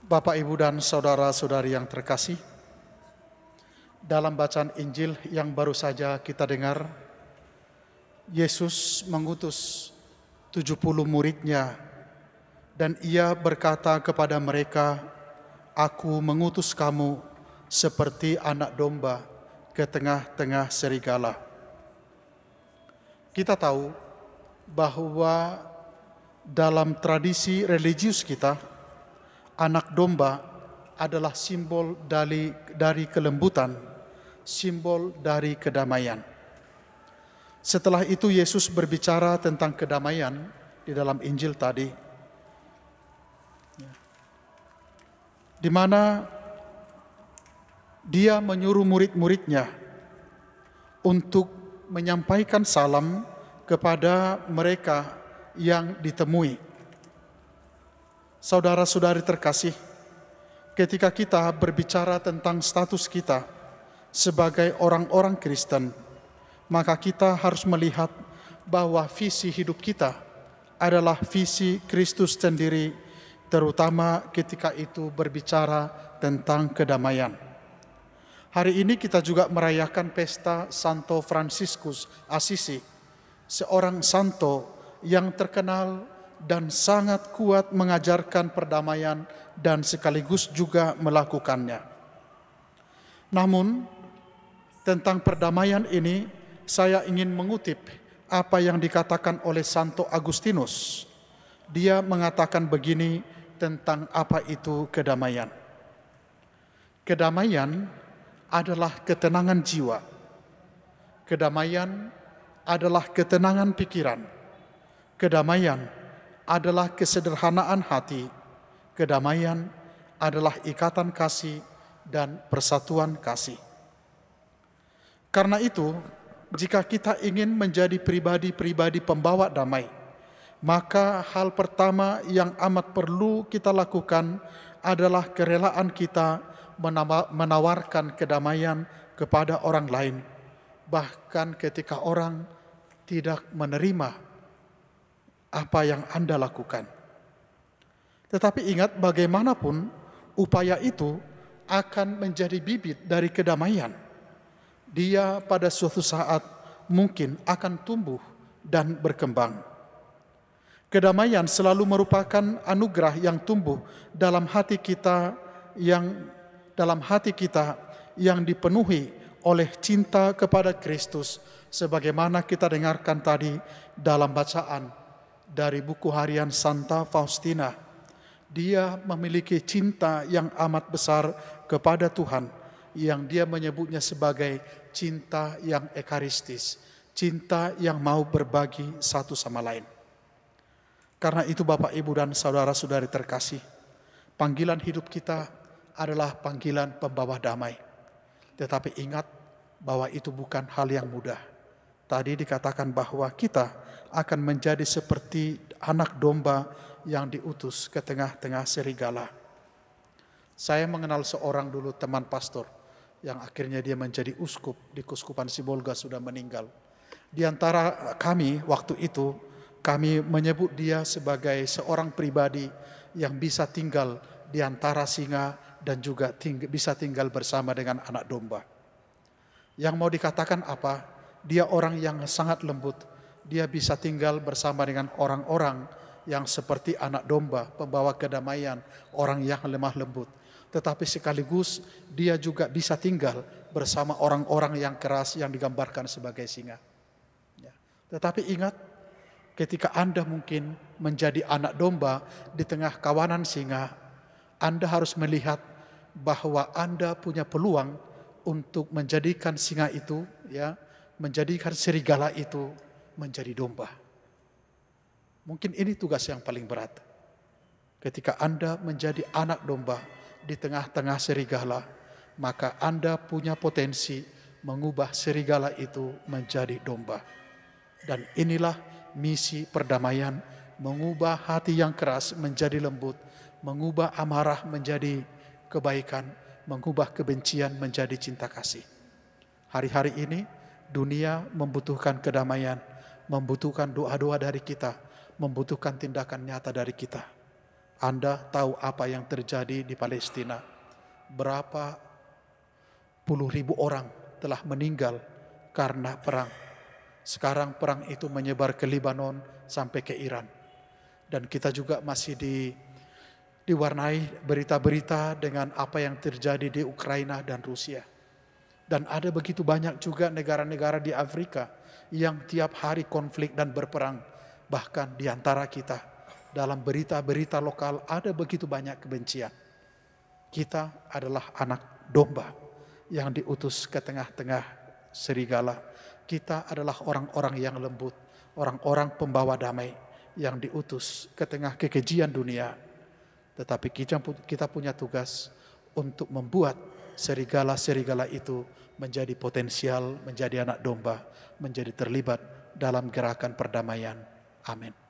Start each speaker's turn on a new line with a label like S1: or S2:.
S1: Bapak, Ibu, dan saudara-saudari yang terkasih, dalam bacaan Injil yang baru saja kita dengar, Yesus mengutus 70 muridnya dan ia berkata kepada mereka, "Aku mengutus kamu seperti anak domba ke tengah-tengah serigala." Kita tahu bahwa dalam tradisi religius kita, anak domba adalah simbol dari kelembutan, simbol dari kedamaian. Setelah itu Yesus berbicara tentang kedamaian di dalam Injil tadi, di mana dia menyuruh murid-muridnya untuk menyampaikan salam kepada mereka yang ditemui. Saudara-saudari terkasih, ketika kita berbicara tentang status kita sebagai orang-orang Kristen, maka kita harus melihat bahwa visi hidup kita adalah visi Kristus sendiri, terutama ketika itu berbicara tentang kedamaian. Hari ini kita juga merayakan pesta Santo Fransiskus Assisi, seorang santo yang terkenal dan sangat kuat mengajarkan perdamaian dan sekaligus juga melakukannya. Namun, tentang perdamaian ini, saya ingin mengutip apa yang dikatakan oleh Santo Agustinus. Dia mengatakan begini tentang apa itu kedamaian. Kedamaian adalah ketenangan jiwa. Kedamaian adalah ketenangan pikiran. Kedamaian adalah kesederhanaan hati. Kedamaian adalah ikatan kasih dan persatuan kasih. Karena itu, jika kita ingin menjadi pribadi-pribadi pembawa damai, maka hal pertama yang amat perlu kita lakukan adalah kerelaan kita menawarkan kedamaian kepada orang lain, bahkan ketika orang tidak menerima apa yang Anda lakukan. Tetapi ingat, bagaimanapun upaya itu akan menjadi bibit dari kedamaian. Dia pada suatu saat mungkin akan tumbuh dan berkembang. Kedamaian selalu merupakan anugerah yang tumbuh dalam hati kita yang dipenuhi oleh cinta kepada Kristus, sebagaimana kita dengarkan tadi dalam bacaan dari buku harian Santa Faustina. Dia memiliki cinta yang amat besar kepada Tuhan, yang dia menyebutnya sebagai cinta yang ekaristis, cinta yang mau berbagi satu sama lain. Karena itu Bapak, Ibu, dan saudara-saudari terkasih, panggilan hidup kita adalah panggilan pembawa damai. Tetapi ingat bahwa itu bukan hal yang mudah. Tadi dikatakan bahwa kita akan menjadi seperti anak domba yang diutus ke tengah-tengah serigala. Saya mengenal seorang dulu teman pastor yang akhirnya dia menjadi uskup di Keuskupan Sibolga, sudah meninggal. Di antara kami waktu itu, kami menyebut dia sebagai seorang pribadi yang bisa tinggal di antara singa dan juga bisa tinggal bersama dengan anak domba. Yang mau dikatakan apa? Dia orang yang sangat lembut. Dia bisa tinggal bersama dengan orang-orang yang seperti anak domba, pembawa kedamaian, orang yang lemah lembut. Tetapi sekaligus dia juga bisa tinggal bersama orang-orang yang keras yang digambarkan sebagai singa. Ya. Tetapi ingat, ketika Anda mungkin menjadi anak domba di tengah kawanan singa, Anda harus melihat bahwa Anda punya peluang untuk menjadikan singa itu, ya, menjadikan serigala itu menjadi domba. Mungkin ini tugas yang paling berat. Ketika Anda menjadi anak domba di tengah-tengah serigala, maka Anda punya potensi mengubah serigala itu menjadi domba. Dan inilah misi perdamaian, mengubah hati yang keras menjadi lembut, mengubah amarah menjadi kebaikan, mengubah kebencian menjadi cinta kasih. Hari-hari ini dunia membutuhkan kedamaian, membutuhkan doa-doa dari kita, membutuhkan tindakan nyata dari kita. Anda tahu apa yang terjadi di Palestina. Berapa puluh ribu orang telah meninggal karena perang. Sekarang perang itu menyebar ke Lebanon sampai ke Iran. Dan kita juga masih diwarnai berita-berita dengan apa yang terjadi di Ukraina dan Rusia. Dan ada begitu banyak juga negara-negara di Afrika yang tiap hari konflik dan berperang. Bahkan di antara kita, dalam berita-berita lokal ada begitu banyak kebencian. Kita adalah anak domba yang diutus ke tengah-tengah serigala. Kita adalah orang-orang yang lembut, orang-orang pembawa damai yang diutus ke tengah kekejian dunia. Tetapi kita punya tugas untuk membuat serigala-serigala itu menjadi potensial, menjadi anak domba, menjadi terlibat dalam gerakan perdamaian. Amin.